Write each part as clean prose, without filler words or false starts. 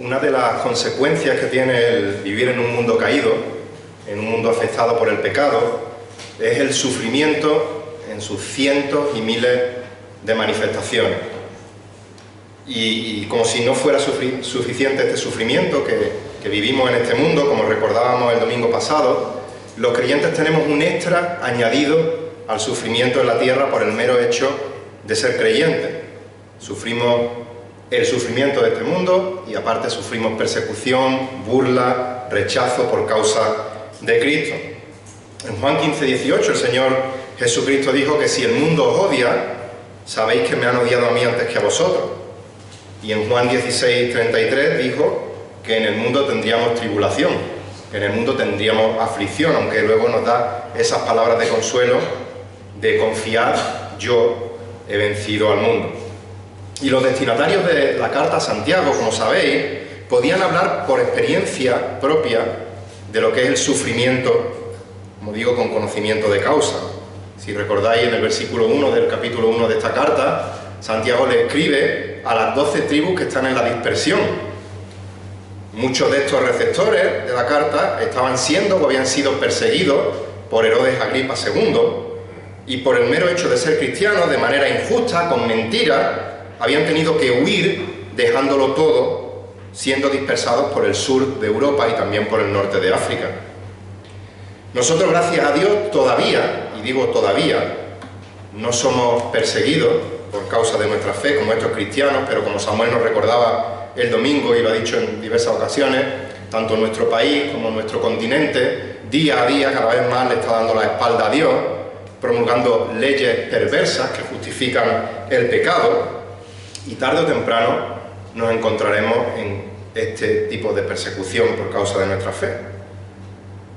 Una de las consecuencias que tiene el vivir en un mundo caído, en un mundo afectado por el pecado, es el sufrimiento en sus cientos y miles de manifestaciones. Y como si no fuera suficiente este sufrimiento que vivimos en este mundo, como recordábamos el domingo pasado, los creyentes tenemos un extra añadido al sufrimiento en la tierra por el mero hecho de ser creyentes. Sufrimos el sufrimiento de este mundo y aparte sufrimos persecución, burla, rechazo por causa de Cristo. En Juan 15:18 el Señor Jesucristo dijo que si el mundo os odia, sabéis que me han odiado a mí antes que a vosotros. Y en Juan 16:33 dijo que en el mundo tendríamos tribulación, que en el mundo tendríamos aflicción, aunque luego nos da esas palabras de consuelo de confiar, yo he vencido al mundo. Y los destinatarios de la carta a Santiago, como sabéis, podían hablar por experiencia propia de lo que es el sufrimiento, como digo, con conocimiento de causa. Si recordáis, en el versículo 1 del capítulo 1 de esta carta, Santiago le escribe a las 12 tribus que están en la dispersión. Muchos de estos receptores de la carta estaban siendo o habían sido perseguidos por Herodes Agripa II, y por el mero hecho de ser cristianos, de manera injusta, con mentiras, habían tenido que huir, dejándolo todo, siendo dispersados por el sur de Europa y también por el norte de África. Nosotros, gracias a Dios, todavía, y digo todavía, no somos perseguidos por causa de nuestra fe como estos cristianos, pero como Samuel nos recordaba el domingo y lo ha dicho en diversas ocasiones, tanto nuestro país como nuestro continente, día a día, cada vez más le está dando la espalda a Dios, promulgando leyes perversas que justifican el pecado, y tarde o temprano nos encontraremos en este tipo de persecución por causa de nuestra fe.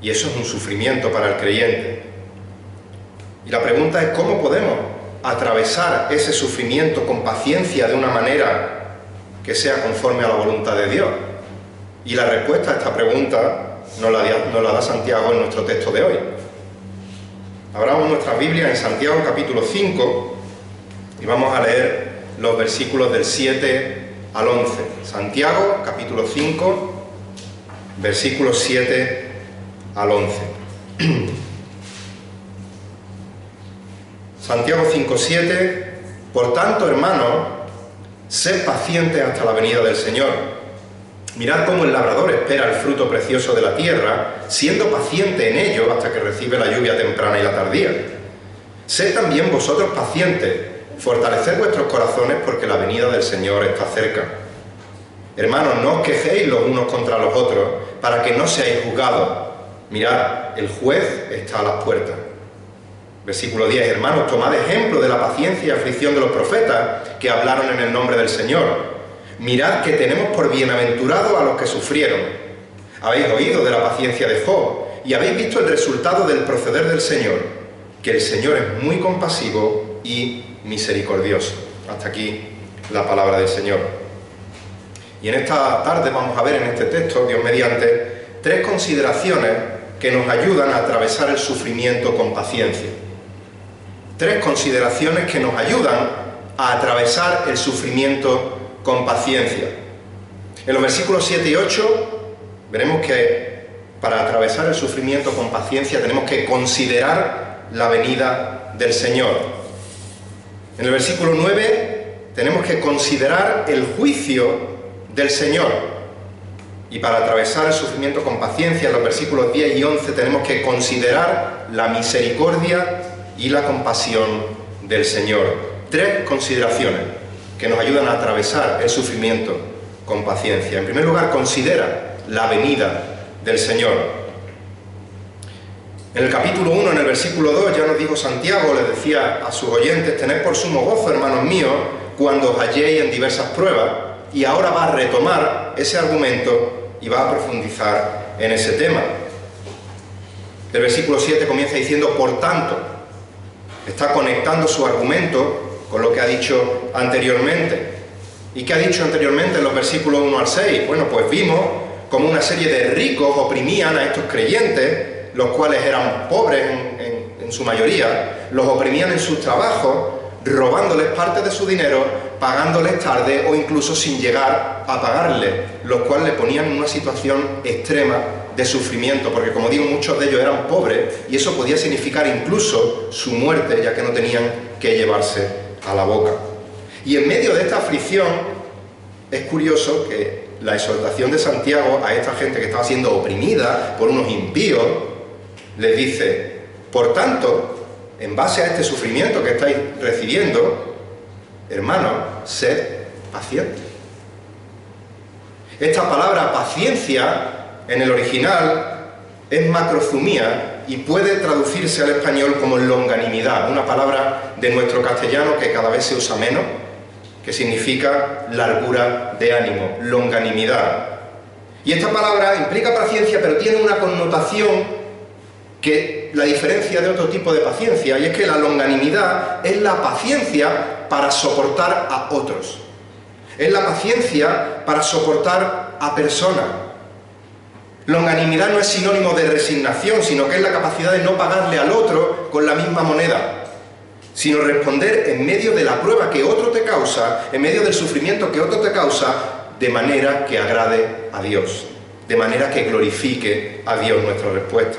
Y eso es un sufrimiento para el creyente. Y la pregunta es ¿cómo podemos atravesar ese sufrimiento con paciencia de una manera que sea conforme a la voluntad de Dios? Y la respuesta a esta pregunta nos la da Santiago en nuestro texto de hoy. Abramos nuestra Biblia en Santiago capítulo 5 y vamos a leer los versículos del 7 al 11. Santiago capítulo 5, versículos 7 al 11. Santiago 5:7. Por tanto, hermanos, sed pacientes hasta la venida del Señor. Mirad cómo el labrador espera el fruto precioso de la tierra, siendo paciente en ello hasta que recibe la lluvia temprana y la tardía. Sed también vosotros pacientes, fortaleced vuestros corazones porque la venida del Señor está cerca. Hermanos, no os quejéis los unos contra los otros, para que no seáis juzgados. Mirad, el juez está a las puertas. Versículo 10. Hermanos, tomad ejemplo de la paciencia y aflicción de los profetas que hablaron en el nombre del Señor. Mirad que tenemos por bienaventurados a los que sufrieron. Habéis oído de la paciencia de Job y habéis visto el resultado del proceder del Señor, que el Señor es muy compasivo y misericordioso. Hasta aquí la palabra del Señor. Y en esta tarde vamos a ver en este texto, Dios mediante, 3 consideraciones que nos ayudan a atravesar el sufrimiento con paciencia. 3 consideraciones que nos ayudan a atravesar el sufrimiento con paciencia. En los versículos 7 y 8 veremos que para atravesar el sufrimiento con paciencia tenemos que considerar la venida del Señor. En el versículo 9 tenemos que considerar el juicio del Señor. Y para atravesar el sufrimiento con paciencia, en los versículos 10 y 11 tenemos que considerar la misericordia y la compasión del Señor. 3 consideraciones que nos ayudan a atravesar el sufrimiento con paciencia. En primer lugar, considera la venida del Señor. En el capítulo 1, en el versículo 2, ya nos dijo Santiago, les decía a sus oyentes, tened por sumo gozo, hermanos míos, cuando os halléis en diversas pruebas. Y ahora va a retomar ese argumento y va a profundizar en ese tema. El versículo 7 comienza diciendo, por tanto, está conectando su argumento con lo que ha dicho anteriormente. ¿Y qué ha dicho anteriormente en los versículos 1 al 6? Bueno, pues vimos como una serie de ricos oprimían a estos creyentes, los cuales eran pobres en su mayoría, los oprimían en sus trabajos, robándoles parte de su dinero pagándoles tarde o incluso sin llegar a pagarles, los cuales le ponían en una situación extrema de sufrimiento, porque como digo, muchos de ellos eran pobres y eso podía significar incluso su muerte, ya que no tenían que llevarse a la boca. Y en medio de esta aflicción es curioso que la exhortación de Santiago a esta gente que estaba siendo oprimida por unos impíos les dice: por tanto, en base a este sufrimiento que estáis recibiendo, hermanos, sed pacientes. Esta palabra paciencia en el original es macrozumía y puede traducirse al español como longanimidad, una palabra de nuestro castellano que cada vez se usa menos, que significa largura de ánimo, longanimidad. Y esta palabra implica paciencia, pero tiene una connotación que la diferencia de otro tipo de paciencia, y es que la longanimidad es la paciencia para soportar a otros. Es la paciencia para soportar a personas. Longanimidad no es sinónimo de resignación, sino que es la capacidad de no pagarle al otro con la misma moneda, sino responder en medio de la prueba que otro te causa, en medio del sufrimiento que otro te causa, de manera que agrade a Dios, de manera que glorifique a Dios nuestra respuesta.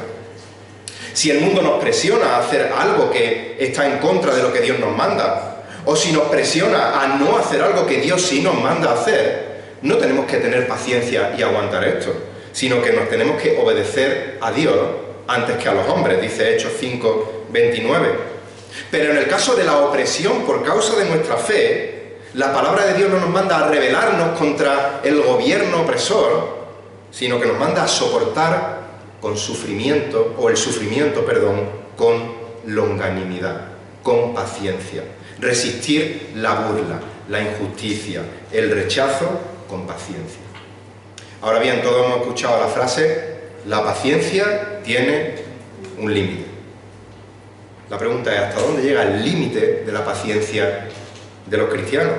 Si el mundo nos presiona a hacer algo que está en contra de lo que Dios nos manda, o si nos presiona a no hacer algo que Dios sí nos manda a hacer, no tenemos que tener paciencia y aguantar esto, sino que nos tenemos que obedecer a Dios antes que a los hombres, dice Hechos 5:29. Pero en el caso de la opresión por causa de nuestra fe, la palabra de Dios no nos manda a rebelarnos contra el gobierno opresor, sino que nos manda a soportar con sufrimiento, o el sufrimiento, perdón, con longanimidad, con paciencia. Resistir la burla, la injusticia, el rechazo con paciencia. Ahora bien, todos hemos escuchado la frase: la paciencia tiene un límite. La pregunta es: ¿hasta dónde llega el límite de la paciencia de los cristianos?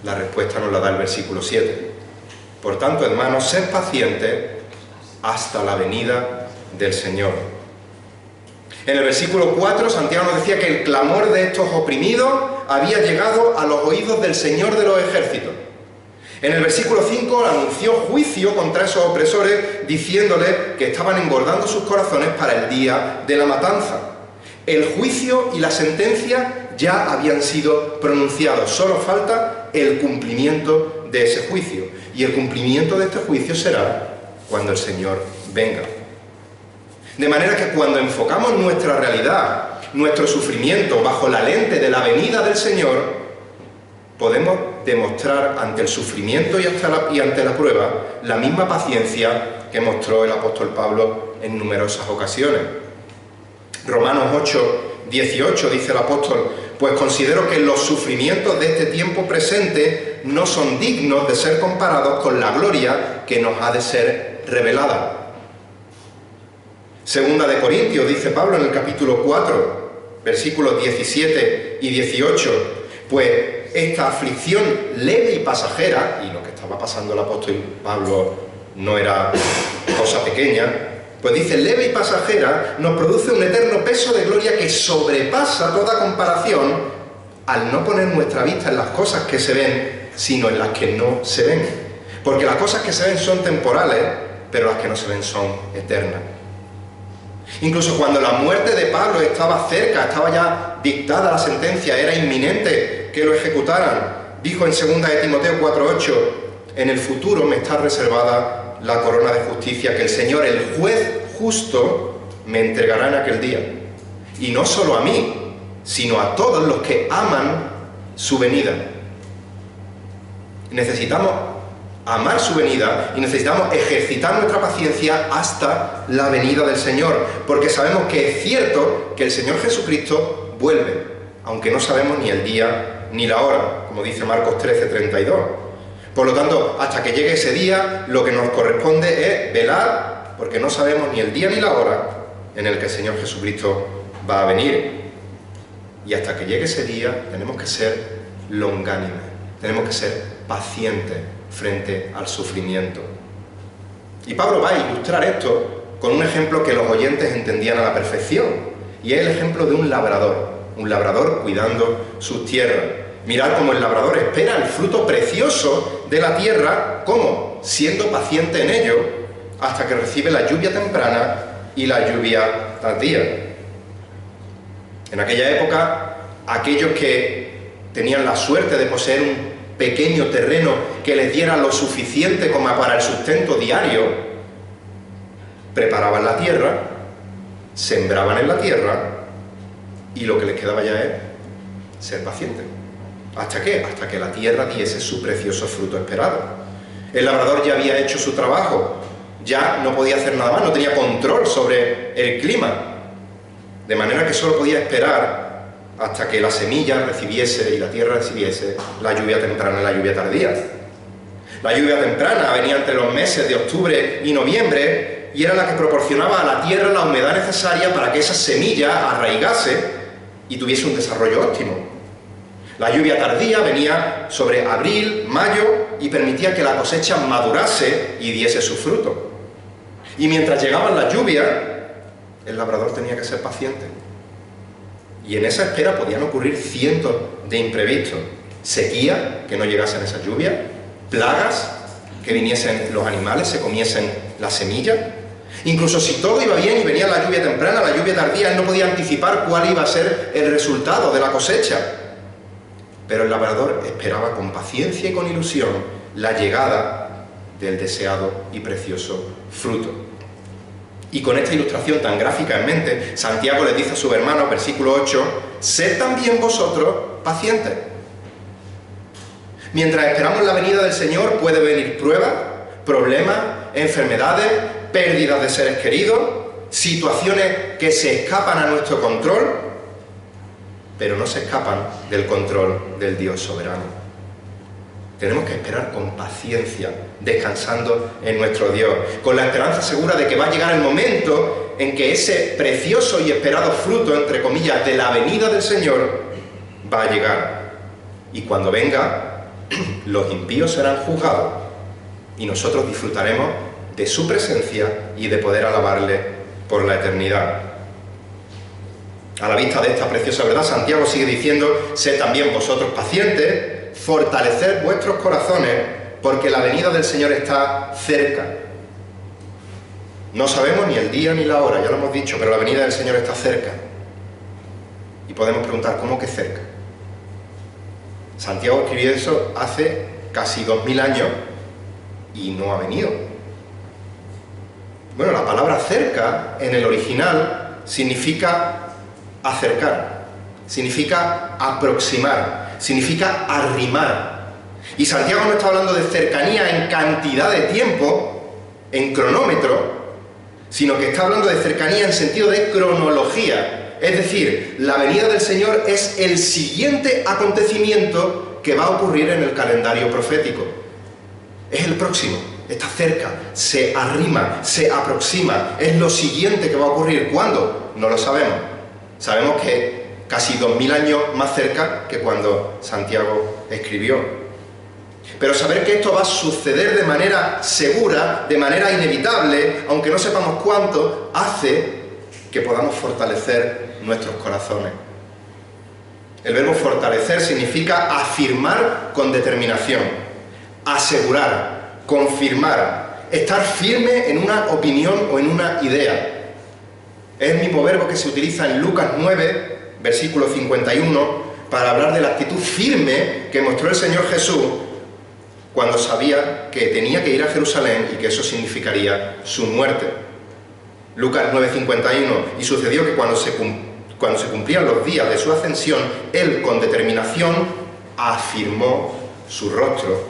La respuesta nos la da el versículo 7. Por tanto, hermanos, sed pacientes hasta la venida del Señor. En el versículo 4, Santiago nos decía que el clamor de estos oprimidos había llegado a los oídos del Señor de los ejércitos. En el versículo 5 anunció juicio contra esos opresores, diciéndoles que estaban engordando sus corazones para el día de la matanza. El juicio y la sentencia ya habían sido pronunciados, solo falta el cumplimiento de ese juicio. Y el cumplimiento de este juicio será cuando el Señor venga. De manera que cuando enfocamos nuestra realidad, nuestro sufrimiento bajo la lente de la venida del Señor, podemos demostrar ante el sufrimiento y ante la prueba la misma paciencia que mostró el apóstol Pablo en numerosas ocasiones. Romanos 8:18 dice el apóstol: pues considero que los sufrimientos de este tiempo presente no son dignos de ser comparados con la gloria que nos ha de ser revelada. Segunda de Corintios, dice Pablo en el capítulo 4, versículos 17 y 18, pues esta aflicción leve y pasajera, y lo que estaba pasando el apóstol Pablo no era cosa pequeña, pues dice: leve y pasajera nos produce un eterno peso de gloria que sobrepasa toda comparación, al no poner nuestra vista en las cosas que se ven, sino en las que no se ven. Porque las cosas que se ven son temporales, pero las que no se ven son eternas. Incluso cuando la muerte de Pablo estaba cerca, estaba ya dictada la sentencia, era inminente que lo ejecutaran, dijo en 2 de Timoteo 4:8: en el futuro me está reservada la corona de justicia que el Señor, el juez justo, me entregará en aquel día. Y no solo a mí, sino a todos los que aman su venida. Necesitamos amar su venida y necesitamos ejercitar nuestra paciencia hasta la venida del Señor, porque sabemos que es cierto que el Señor Jesucristo vuelve, aunque no sabemos ni el día ni la hora, como dice Marcos 13:32. Por lo tanto, hasta que llegue ese día, lo que nos corresponde es velar, porque no sabemos ni el día ni la hora en el que el Señor Jesucristo va a venir. Y hasta que llegue ese día, tenemos que ser longánimes, tenemos que ser pacientes frente al sufrimiento. Y Pablo va a ilustrar esto con un ejemplo que los oyentes entendían a la perfección, y es el ejemplo de un labrador cuidando sus tierras. Mirad cómo el labrador espera el fruto precioso de la tierra, ¿cómo? Siendo paciente en ello, hasta que recibe la lluvia temprana y la lluvia tardía. En aquella época, aquellos que tenían la suerte de poseer un pequeño terreno que les diera lo suficiente como para el sustento diario, preparaban la tierra, sembraban en la tierra, y lo que les quedaba ya es ser pacientes. ¿Hasta qué? Hasta que la tierra diese su precioso fruto esperado. El labrador ya había hecho su trabajo, ya no podía hacer nada más, no tenía control sobre el clima, de manera que solo podía esperar hasta que la semilla recibiese y la tierra recibiese la lluvia temprana y la lluvia tardía. La lluvia temprana venía entre los meses de octubre y noviembre y era la que proporcionaba a la tierra la humedad necesaria para que esa semilla arraigase y tuviese un desarrollo óptimo. La lluvia tardía venía sobre abril, mayo y permitía que la cosecha madurase y diese su fruto. Y mientras llegaban las lluvias, el labrador tenía que ser paciente. Y en esa espera podían ocurrir cientos de imprevistos. Sequía, que no llegasen esas lluvias, plagas, que viniesen los animales, se comiesen la semilla. Incluso si todo iba bien y venía la lluvia temprana, la lluvia tardía, él no podía anticipar cuál iba a ser el resultado de la cosecha. Pero el labrador esperaba con paciencia y con ilusión la llegada del deseado y precioso fruto. Y con esta ilustración tan gráfica en mente, Santiago les dice a sus hermanos, versículo 8, «Sed también vosotros pacientes». Mientras esperamos la venida del Señor, puede venir pruebas, problemas, enfermedades, pérdidas de seres queridos, situaciones que se escapan a nuestro control, pero no se escapan del control del Dios soberano. Tenemos que esperar con paciencia, descansando en nuestro Dios, con la esperanza segura de que va a llegar el momento en que ese precioso y esperado fruto, entre comillas, de la venida del Señor, va a llegar. Y cuando venga, los impíos serán juzgados y nosotros disfrutaremos de su presencia y de poder alabarle por la eternidad. A la vista de esta preciosa verdad, Santiago sigue diciendo, «Sed también vosotros pacientes, fortalecer vuestros corazones, porque la venida del Señor está cerca». No sabemos ni el día ni la hora, ya lo hemos dicho, pero la venida del Señor está cerca. Y podemos preguntar, ¿cómo que cerca? Santiago escribió eso hace casi 2000 años y no ha venido. Bueno, la palabra cerca en el original significa acercar, significa aproximar, significa arrimar. Y Santiago no está hablando de cercanía en cantidad de tiempo, en cronómetro, sino que está hablando de cercanía en sentido de cronología. Es decir, la venida del Señor es el siguiente acontecimiento que va a ocurrir en el calendario profético. Es el próximo, está cerca, se arrima, se aproxima, es lo siguiente que va a ocurrir. ¿Cuándo? No lo sabemos. Sabemos que casi 2000 años más cerca que cuando Santiago escribió. Pero saber que esto va a suceder de manera segura, de manera inevitable, aunque no sepamos cuánto, hace que podamos fortalecer nuestros corazones. El verbo fortalecer significa afirmar con determinación, asegurar, confirmar, estar firme en una opinión o en una idea. Es el mismo verbo que se utiliza en Lucas 9, versículo 51, para hablar de la actitud firme que mostró el Señor Jesús cuando sabía que tenía que ir a Jerusalén y que eso significaría su muerte. Lucas 9:51, y sucedió que cuando se cumplían los días de su ascensión, él con determinación afirmó su rostro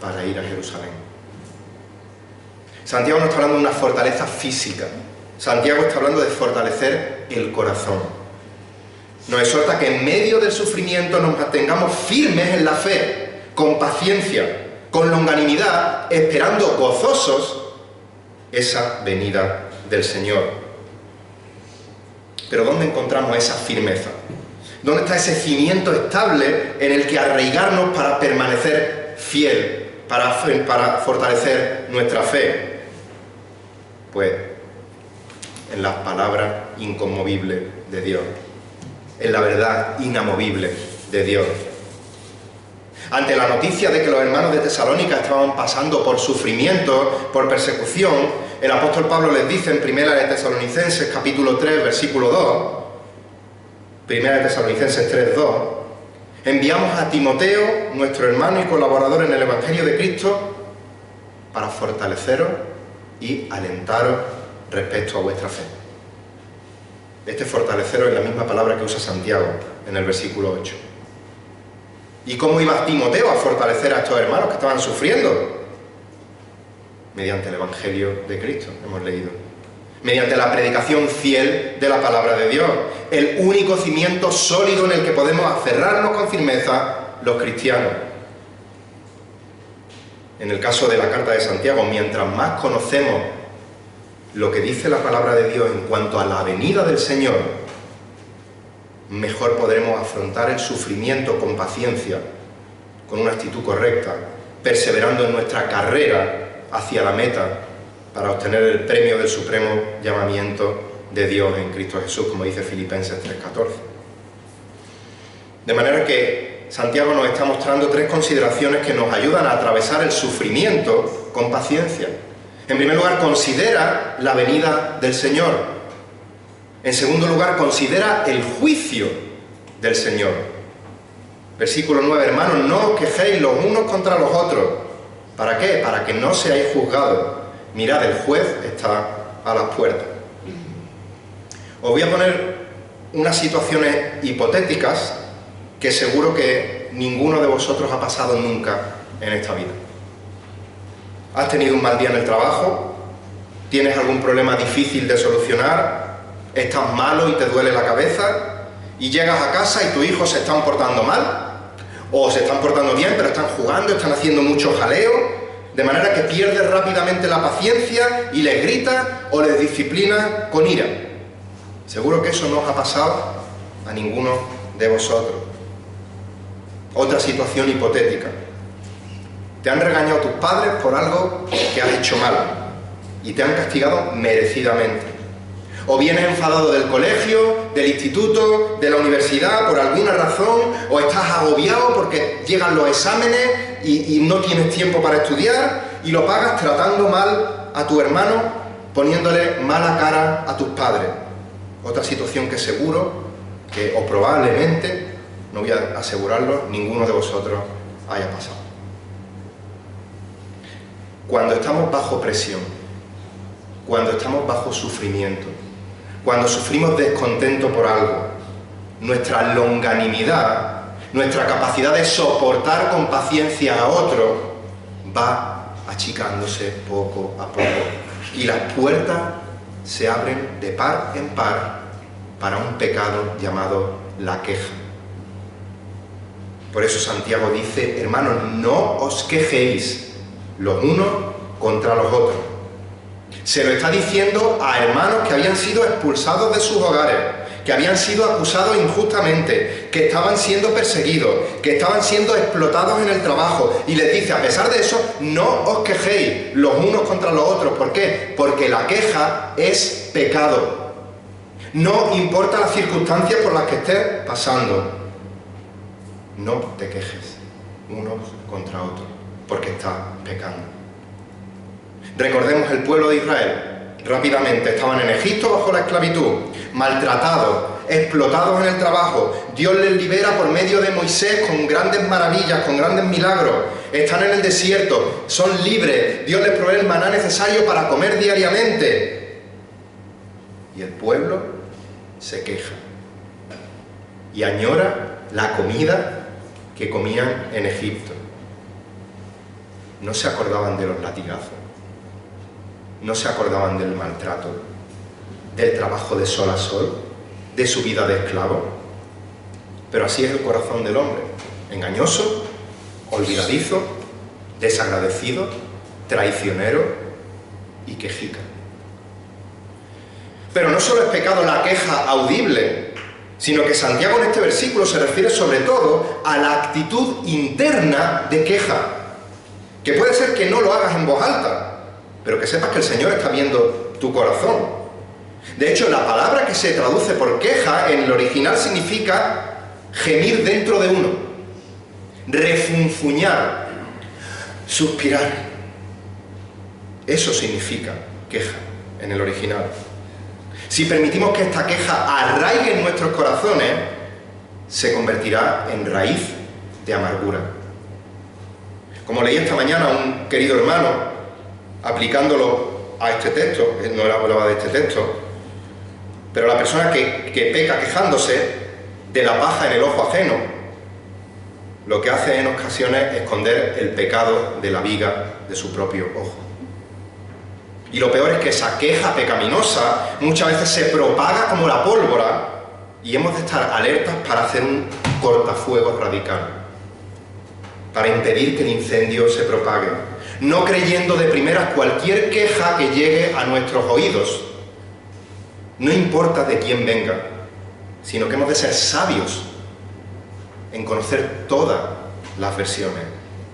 para ir a Jerusalén. Santiago no está hablando de una fortaleza física, Santiago está hablando de fortalecer el corazón. Nos exhorta que en medio del sufrimiento nos mantengamos firmes en la fe, con paciencia, con longanimidad, esperando gozosos esa venida del Señor. Pero ¿dónde encontramos esa firmeza? ¿Dónde está ese cimiento estable en el que arraigarnos para permanecer fiel, para fortalecer nuestra fe? Pues en las palabras inconmovibles de Dios, en la verdad inamovible de Dios. Ante la noticia de que los hermanos de Tesalónica estaban pasando por sufrimiento, por persecución, el apóstol Pablo les dice en 1 de Tesalonicenses capítulo 3, versículo 2, 1 de Tesalonicenses 3, 2, enviamos a Timoteo, nuestro hermano y colaborador en el Evangelio de Cristo, para fortaleceros y alentaros respecto a vuestra fe. Este fortaleceros es la misma palabra que usa Santiago en el versículo 8. ¿Y cómo iba Timoteo a fortalecer a estos hermanos que estaban sufriendo? Mediante el Evangelio de Cristo, hemos leído. Mediante la predicación fiel de la palabra de Dios. El único cimiento sólido en el que podemos aferrarnos con firmeza los cristianos. En el caso de la carta de Santiago, mientras más conocemos lo que dice la palabra de Dios en cuanto a la venida del Señor, mejor podremos afrontar el sufrimiento con paciencia, con una actitud correcta, perseverando en nuestra carrera hacia la meta para obtener el premio del supremo llamamiento de Dios en Cristo Jesús, como dice Filipenses 3:14. De manera que Santiago nos está mostrando tres consideraciones que nos ayudan a atravesar el sufrimiento con paciencia. En primer lugar, considera la venida del Señor. En segundo lugar, considera el juicio del Señor. Versículo 9, hermanos, no os quejéis los unos contra los otros. ¿Para qué? Para que no seáis juzgados. Mirad, el juez está a las puertas. Os voy a poner unas situaciones hipotéticas que seguro que ninguno de vosotros ha pasado nunca en esta vida. ¿Has tenido un mal día en el trabajo? ¿Tienes algún problema difícil de solucionar? ¿Estás malo y te duele la cabeza? ¿Y llegas a casa y tus hijos se están portando mal? ¿O se están portando bien pero están jugando, están haciendo mucho jaleo? De manera que pierdes rápidamente la paciencia y les gritas o les disciplinas con ira. Seguro que eso no os ha pasado a ninguno de vosotros. Otra situación hipotética. Te han regañado tus padres por algo que has hecho mal y te han castigado merecidamente. O vienes enfadado del colegio, del instituto, de la universidad por alguna razón, o estás agobiado porque llegan los exámenes y no tienes tiempo para estudiar y lo pagas tratando mal a tu hermano, poniéndole mala cara a tus padres. Otra situación que seguro que, o probablemente, no voy a asegurarlo, ninguno de vosotros haya pasado. Cuando estamos bajo presión, cuando estamos bajo sufrimiento, cuando sufrimos descontento por algo, nuestra longanimidad, nuestra capacidad de soportar con paciencia a otro, va achicándose poco a poco. Y las puertas se abren de par en par para un pecado llamado la queja. Por eso Santiago dice, hermanos, no os quejéis los unos contra los otros. Se lo está diciendo a hermanos que habían sido expulsados de sus hogares, que habían sido acusados injustamente, que estaban siendo perseguidos, que estaban siendo explotados en el trabajo. Y les dice, a pesar de eso, no os quejéis los unos contra los otros. ¿Por qué? Porque la queja es pecado. No importa las circunstancias por las que estés pasando. No te quejes unos contra otros, porque estás pecando. Recordemos el pueblo de Israel. Rápidamente, estaban en Egipto bajo la esclavitud, maltratados, explotados en el trabajo. Dios les libera por medio de Moisés con grandes maravillas, con grandes milagros. Están en el desierto, son libres. Dios les provee el maná necesario para comer diariamente. Y el pueblo se queja y añora la comida que comían en Egipto. No se acordaban de los latigazos. No se acordaban del maltrato, del trabajo de sol a sol, de su vida de esclavo. Pero así es el corazón del hombre, engañoso, olvidadizo, desagradecido, traicionero y quejica. Pero no solo es pecado la queja audible, sino que Santiago en este versículo se refiere sobre todo a la actitud interna de queja, que puede ser que no lo hagas en voz alta, pero que sepas que el Señor está viendo tu corazón. De hecho, la palabra que se traduce por queja en el original significa gemir dentro de uno. refunfuñar, suspirar. Eso significa queja en el original. Si permitimos que esta queja arraigue en nuestros corazones, se convertirá en raíz de amargura. Como leí esta mañana a un querido hermano, aplicándolo a este texto, él no hablaba de este texto, pero la persona que peca quejándose de la paja en el ojo ajeno, lo que hace en ocasiones es esconder el pecado de la viga de su propio ojo. Y lo peor es que esa queja pecaminosa muchas veces se propaga como la pólvora y hemos de estar alertas para hacer un cortafuegos radical, para impedir que el incendio se propague, no creyendo de primeras cualquier queja que llegue a nuestros oídos. No importa de quién venga, sino que hemos de ser sabios en conocer todas las versiones,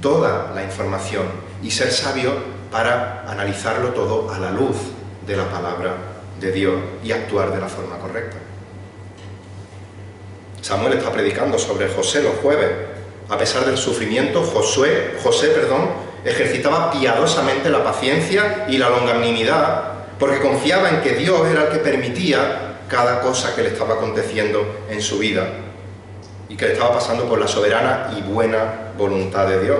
toda la información, y ser sabios para analizarlo todo a la luz de la palabra de Dios y actuar de la forma correcta. Samuel está predicando sobre José los jueves. A pesar del sufrimiento, José, ejercitaba piadosamente la paciencia y la longanimidad, porque confiaba en que Dios era el que permitía cada cosa que le estaba aconteciendo en su vida y que le estaba pasando por la soberana y buena voluntad de Dios.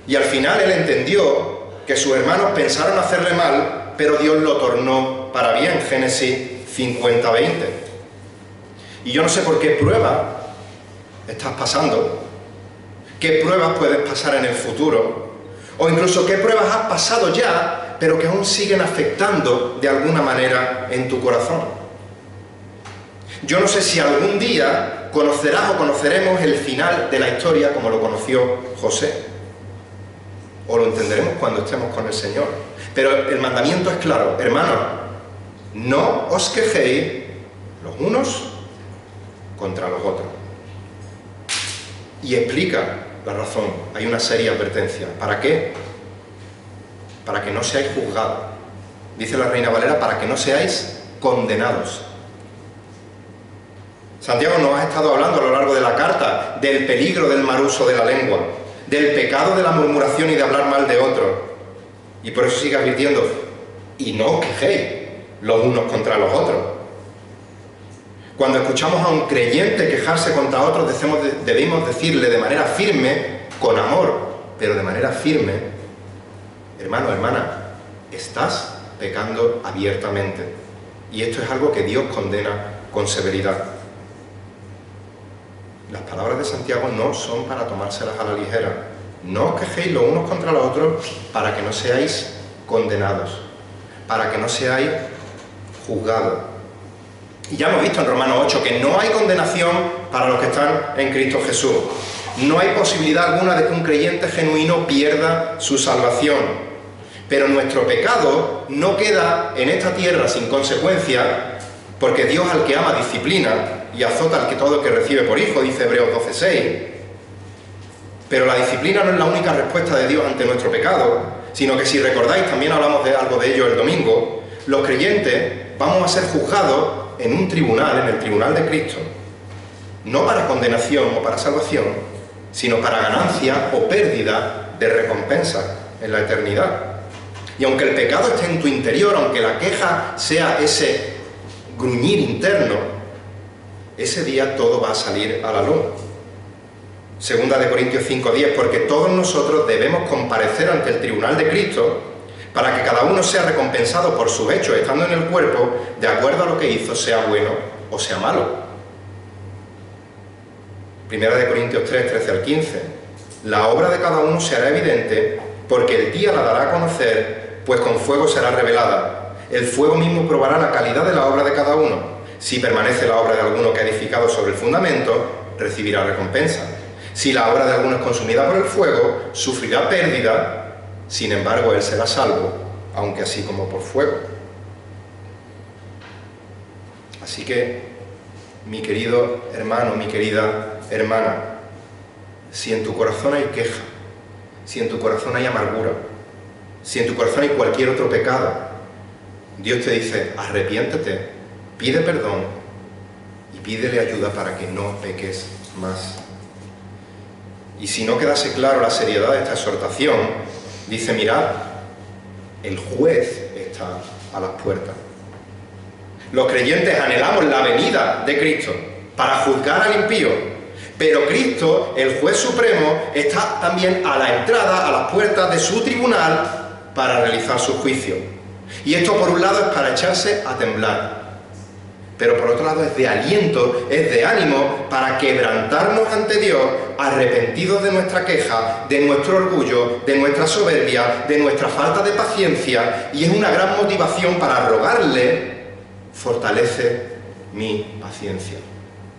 Y al final él entendió que sus hermanos pensaron hacerle mal, pero Dios lo tornó para bien. Génesis 50:20. Y yo no sé por qué prueba estás pasando, qué pruebas puedes pasar en el futuro, o incluso qué pruebas has pasado ya, pero que aún siguen afectando de alguna manera en tu corazón. Yo no sé si algún día conocerás o conoceremos el final de la historia como lo conoció José, o lo entenderemos cuando estemos con el Señor. Pero el mandamiento es claro: hermanos, no os quejéis los unos contra los otros. Y explica la razón. Hay una seria advertencia. ¿Para qué? Para que no seáis juzgados. Dice la Reina Valera: para que no seáis condenados. Santiago nos ha estado hablando a lo largo de la carta del peligro del mal uso de la lengua, del pecado de la murmuración y de hablar mal de otros. Y por eso sigue advirtiendo: y no os quejéis los unos contra los otros. Cuando escuchamos a un creyente quejarse contra otros, debemos decirle de manera firme, con amor, pero de manera firme: hermano, hermana, estás pecando abiertamente. Y esto es algo que Dios condena con severidad. Las palabras de Santiago no son para tomárselas a la ligera. No os quejéis los unos contra los otros para que no seáis condenados, para que no seáis juzgados. Y ya hemos visto en Romanos 8 que no hay condenación para los que están en Cristo Jesús. No hay posibilidad alguna de que un creyente genuino pierda su salvación. Pero nuestro pecado no queda en esta tierra sin consecuencia, porque Dios al que ama disciplina y azota al que todo el que recibe por hijo, dice Hebreos 12:6. Pero la disciplina no es la única respuesta de Dios ante nuestro pecado, sino que, si recordáis, también hablamos de algo de ello el domingo, los creyentes vamos a ser juzgados en un tribunal, en el tribunal de Cristo, no para condenación o para salvación, sino para ganancia o pérdida de recompensa en la eternidad. Y aunque el pecado esté en tu interior, aunque la queja sea ese gruñir interno, ese día todo va a salir a la luz. Segunda de Corintios 5:10, porque todos nosotros debemos comparecer ante el tribunal de Cristo para que cada uno sea recompensado por sus hechos, estando en el cuerpo, de acuerdo a lo que hizo, sea bueno o sea malo. Primera de Corintios 3:13-15, la obra de cada uno se hará evidente, porque el día la dará a conocer, pues con fuego será revelada. El fuego mismo probará la calidad de la obra de cada uno. Si permanece la obra de alguno que ha edificado sobre el fundamento, recibirá recompensa. Si la obra de alguno es consumida por el fuego, sufrirá pérdida. Sin embargo, él será salvo, aunque así como por fuego. Así que, mi querido hermano, mi querida hermana, si en tu corazón hay queja, si en tu corazón hay amargura, si en tu corazón hay cualquier otro pecado, Dios te dice: arrepiéntete, pide perdón y pídele ayuda para que no peques más. Y si no quedase claro la seriedad de esta exhortación, dice, mirad, el juez está a las puertas. Los creyentes anhelamos la venida de Cristo para juzgar al impío, pero Cristo, el juez supremo, está también a la entrada, a las puertas de su tribunal para realizar su juicio. Y esto por un lado es para echarse a temblar, pero por otro lado es de aliento, es de ánimo para quebrantarnos ante Dios, arrepentidos de nuestra queja, de nuestro orgullo, de nuestra soberbia, de nuestra falta de paciencia, y es una gran motivación para rogarle: fortalece mi paciencia,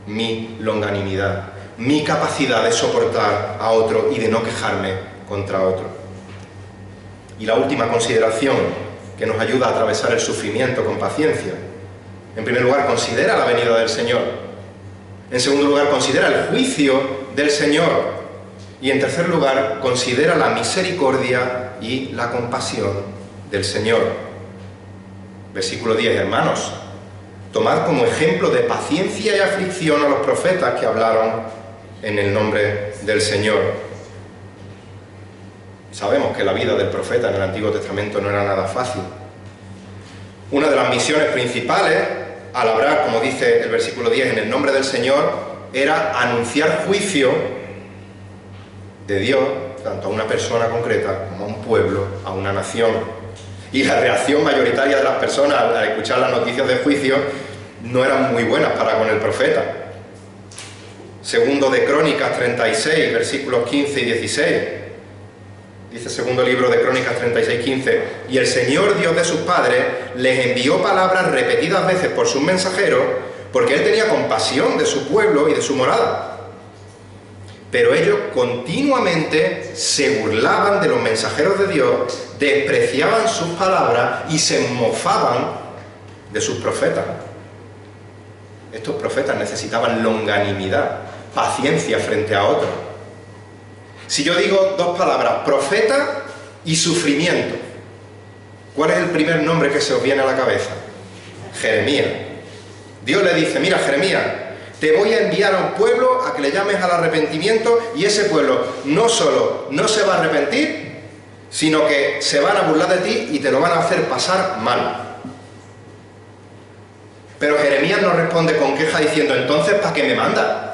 mi longanimidad, mi capacidad de soportar a otro y de no quejarme contra otro. Y la última consideración que nos ayuda a atravesar el sufrimiento con paciencia: en primer lugar, considera la venida del Señor. En segundo lugar, considera el juicio del Señor. Y en tercer lugar, considera la misericordia y la compasión del Señor. Versículo 10, hermanos, tomad como ejemplo de paciencia y aflicción a los profetas que hablaron en el nombre del Señor. Sabemos que la vida del profeta en el Antiguo Testamento no era nada fácil. Una de las misiones principales, al hablar, como dice el versículo 10, en el nombre del Señor, era anunciar juicio de Dios, tanto a una persona concreta como a un pueblo, a una nación. Y la reacción mayoritaria de las personas al escuchar las noticias de juicio no eran muy buenas para con el profeta. Segundo de Crónicas 36, versículos 15 y 16. Dice segundo libro de Crónicas 36, 15, y el Señor Dios de sus padres les envió palabras repetidas veces por sus mensajeros, porque Él tenía compasión de su pueblo y de su morada. Pero ellos continuamente se burlaban de los mensajeros de Dios, despreciaban sus palabras y se mofaban de sus profetas. Estos profetas necesitaban longanimidad, paciencia frente a otros. Si yo digo dos palabras, profeta y sufrimiento, ¿cuál es el primer nombre que se os viene a la cabeza? Jeremías. Dios le dice: mira, Jeremías, te voy a enviar a un pueblo a que le llames al arrepentimiento, y ese pueblo no solo no se va a arrepentir, sino que se van a burlar de ti y te lo van a hacer pasar mal. Pero Jeremías no responde con queja diciendo: entonces, ¿para qué me manda?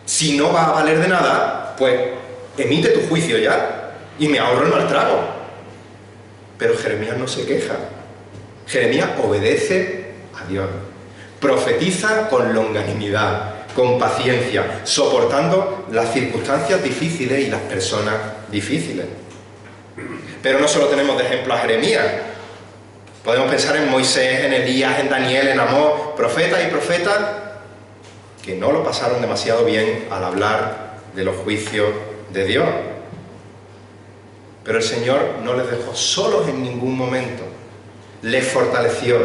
Si no va a valer de nada, pues emite tu juicio ya y me ahorro el mal trago. Pero Jeremías no se queja. Jeremías obedece a Dios. Profetiza con longanimidad, con paciencia, soportando las circunstancias difíciles y las personas difíciles. Pero no solo tenemos de ejemplo a Jeremías. Podemos pensar en Moisés, en Elías, en Daniel, en Amós, profetas y profetas que no lo pasaron demasiado bien al hablar de los juicios de Dios. Pero el Señor no les dejó solos en ningún momento. Les fortaleció,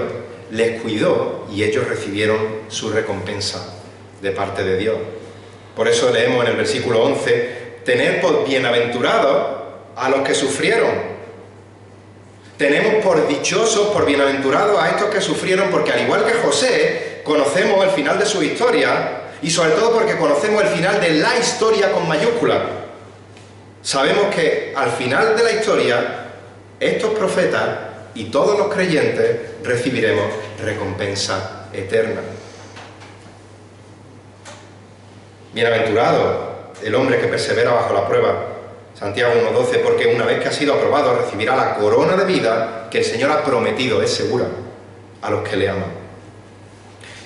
les cuidó, y ellos recibieron su recompensa de parte de Dios. Por eso leemos en el versículo 11: tened por bienaventurados a los que sufrieron. Tenemos por dichosos, por bienaventurados a estos que sufrieron, porque al igual que José, conocemos el final de su historia, y sobre todo porque conocemos el final de la historia con mayúscula. Sabemos que al final de la historia, estos profetas y todos los creyentes recibiremos recompensa eterna. Bienaventurado el hombre que persevera bajo la prueba. Santiago 1:12, porque una vez que ha sido aprobado recibirá la corona de vida que el Señor ha prometido, es segura, a los que le aman.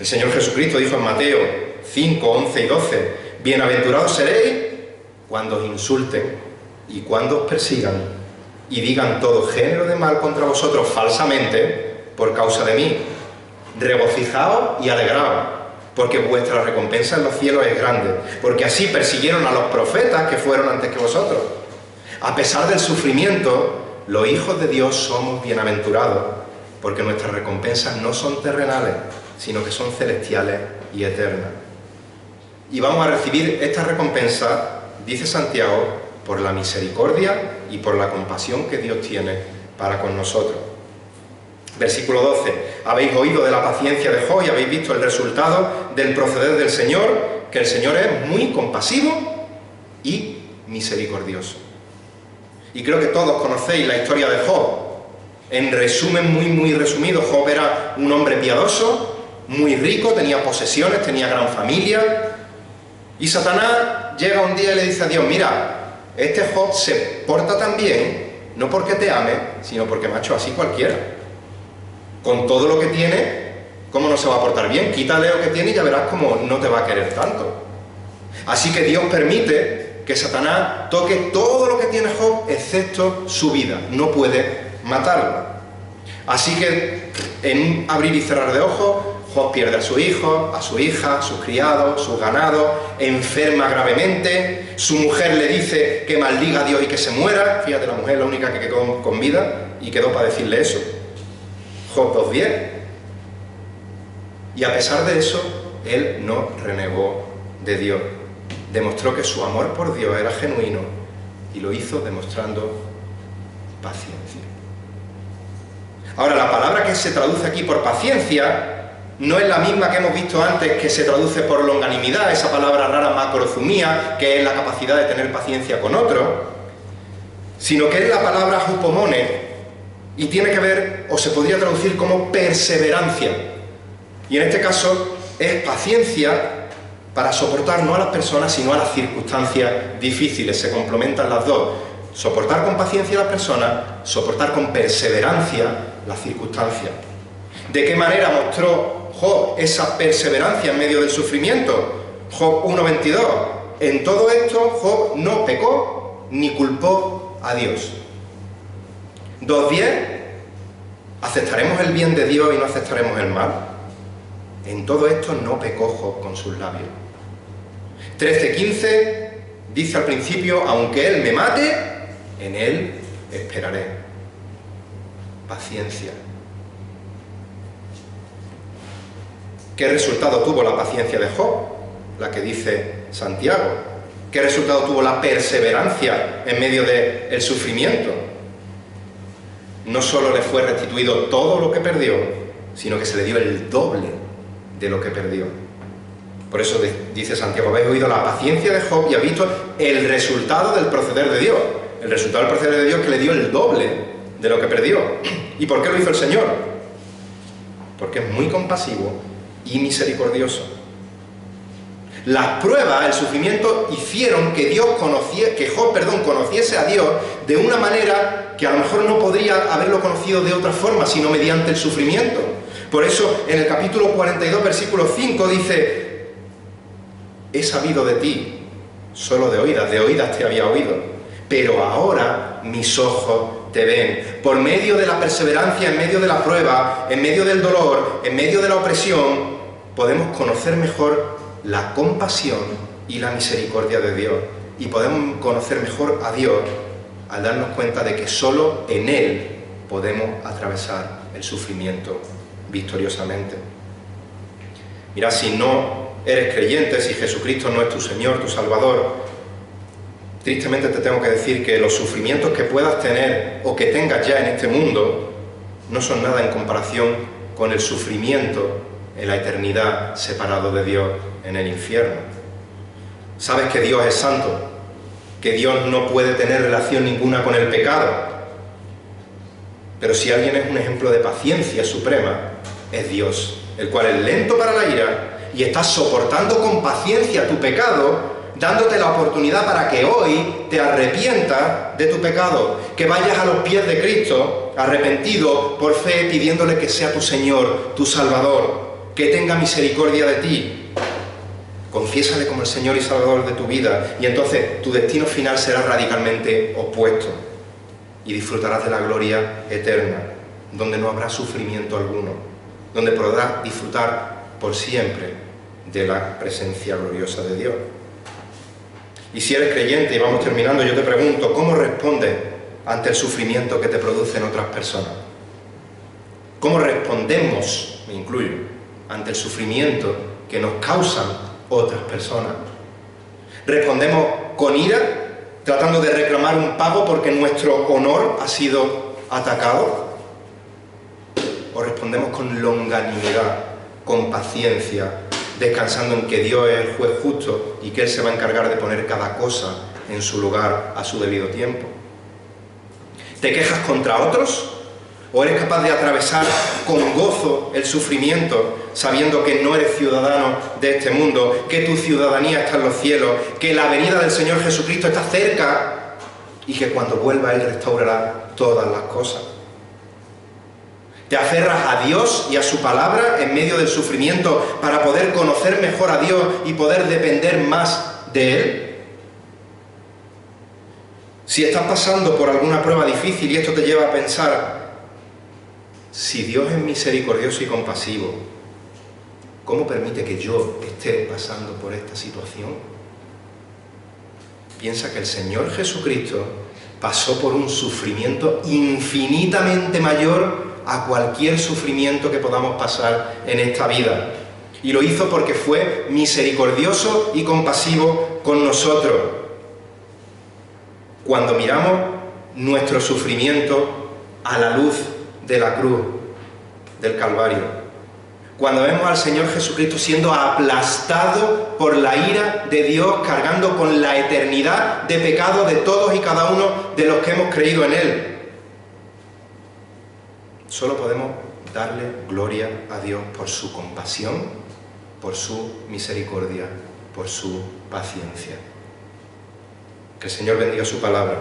El Señor Jesucristo dijo en Mateo 5, 11 y 12: bienaventurados seréis cuando os insulten y cuando os persigan y digan todo género de mal contra vosotros falsamente por causa de mí. Regocijaos y alegraos, porque vuestra recompensa en los cielos es grande, porque así persiguieron a los profetas que fueron antes que vosotros. A pesar del sufrimiento, los hijos de Dios somos bienaventurados, porque nuestras recompensas no son terrenales, sino que son celestiales y eternas. Y vamos a recibir esta recompensa, dice Santiago, por la misericordia y por la compasión que Dios tiene para con nosotros. Versículo 12: habéis oído de la paciencia de Job y habéis visto el resultado del proceder del Señor. que el Señor es muy compasivo y misericordioso. Y creo que todos conocéis la historia de Job. En resumen, muy resumido, Job era un hombre piadoso, muy rico, tenía posesiones, tenía gran familia. Y Satanás llega un día y le dice a Dios: mira, este Job se porta tan bien, no porque te ame, sino porque, macho, así cualquiera. Con todo lo que tiene, ¿cómo no se va a portar bien? Quítale lo que tiene y ya verás cómo no te va a querer tanto. Así que Dios permite que Satanás toque todo lo que tiene Job, excepto su vida. No puede matarlo. Así que, en un abrir y cerrar de ojos, Job pierde a su hijo, a su hija, a sus criados, sus ganados, enferma gravemente, su mujer le dice que maldiga a Dios y que se muera. Fíjate, la mujer es la única que quedó con vida y quedó para decirle eso. Job 2:10. Y a pesar de eso, él no renegó de Dios. Demostró que su amor por Dios era genuino y lo hizo demostrando paciencia. Ahora, la palabra que se traduce aquí por paciencia no es la misma que hemos visto antes, que se traduce por longanimidad, esa palabra rara macrozumía, que es la capacidad de tener paciencia con otro, sino que es la palabra hupomone, y tiene que ver, o se podría traducir como perseverancia. Y en este caso es paciencia para soportar no a las personas, sino a las circunstancias difíciles. Se complementan las dos. Soportar con paciencia a las personas, soportar con perseverancia las circunstancias. ¿De qué manera mostró Job esa perseverancia en medio del sufrimiento? Job 1:22. En todo esto Job no pecó ni culpó a Dios. 2:10. ¿Aceptaremos el bien de Dios y no aceptaremos el mal? En todo esto no pecó Job con sus labios. 13:15 dice al principio: aunque él me mate, en él esperaré. Paciencia. ¿Qué resultado tuvo la paciencia de Job? La que dice Santiago. ¿Qué resultado tuvo la perseverancia en medio del sufrimiento? No solo le fue restituido todo lo que perdió, sino que se le dio el doble de lo que perdió. Por eso dice Santiago: habéis oído la paciencia de Job y habéis visto el resultado del proceder de Dios. El resultado del proceder de Dios, que le dio el doble de lo que perdió. ¿Y por qué lo hizo el Señor? Porque es muy compasivo y misericordioso. Las pruebas, el sufrimiento, hicieron que Job conociese a Dios de una manera que a lo mejor no podría haberlo conocido de otra forma, sino mediante el sufrimiento. Por eso, en el capítulo 42, versículo 5, dice: he sabido de ti solo de oídas te había oído, pero ahora mis ojos te ven. Por medio de la perseverancia, en medio de la prueba, en medio del dolor, en medio de la opresión, podemos conocer mejor la compasión y la misericordia de Dios. Y podemos conocer mejor a Dios al darnos cuenta de que solo en Él podemos atravesar el sufrimiento victoriosamente. Mira, si no eres creyente, si Jesucristo no es tu Señor, tu Salvador, tristemente te tengo que decir que los sufrimientos que puedas tener o que tengas ya en este mundo no son nada en comparación con el sufrimiento en la eternidad separado de Dios en el infierno. Sabes que Dios es santo, que Dios no puede tener relación ninguna con el pecado. Pero si alguien es un ejemplo de paciencia suprema, es Dios, el cual es lento para la ira y está soportando con paciencia tu pecado, dándote la oportunidad para que hoy te arrepientas de tu pecado, que vayas a los pies de Cristo, arrepentido por fe, pidiéndole que sea tu Señor, tu Salvador, que tenga misericordia de ti. Confiésale como el Señor y Salvador de tu vida, y entonces tu destino final será radicalmente opuesto y disfrutarás de la gloria eterna, donde no habrá sufrimiento alguno, donde podrás disfrutar por siempre de la presencia gloriosa de Dios. Y si eres creyente, y vamos terminando, yo te pregunto: ¿cómo respondes ante el sufrimiento que te producen otras personas? ¿Cómo respondemos, me incluyo, ante el sufrimiento que nos causan otras personas? ¿Respondemos con ira, tratando de reclamar un pago porque nuestro honor ha sido atacado? ¿O respondemos con longanimidad, con paciencia, descansando en que Dios es el juez justo y que Él se va a encargar de poner cada cosa en su lugar a su debido tiempo. ¿Te quejas contra otros? ¿O eres capaz de atravesar con gozo el sufrimiento, sabiendo que no eres ciudadano de este mundo, que tu ciudadanía está en los cielos, que la venida del Señor Jesucristo está cerca y que cuando vuelva Él restaurará todas las cosas? ¿Te aferras a Dios y a su palabra en medio del sufrimiento para poder conocer mejor a Dios y poder depender más de Él? Si estás pasando por alguna prueba difícil y esto te lleva a pensar, si Dios es misericordioso y compasivo, ¿cómo permite que yo esté pasando por esta situación? Piensa que el Señor Jesucristo pasó por un sufrimiento infinitamente mayor a cualquier sufrimiento que podamos pasar en esta vida. Y lo hizo porque fue misericordioso y compasivo con nosotros. Cuando miramos nuestro sufrimiento a la luz de la cruz del Calvario, cuando vemos al Señor Jesucristo siendo aplastado por la ira de Dios, cargando con la eternidad de pecado de todos y cada uno de los que hemos creído en Él, solo podemos darle gloria a Dios por su compasión, por su misericordia, por su paciencia. Que el Señor bendiga su palabra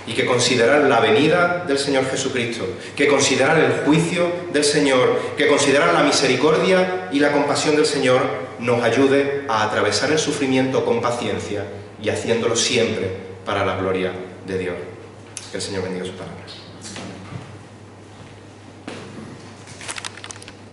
y que considerar la venida del Señor Jesucristo, que considerar el juicio del Señor, que considerar la misericordia y la compasión del Señor nos ayude a atravesar el sufrimiento con paciencia y haciéndolo siempre para la gloria de Dios. Que el Señor bendiga su palabra.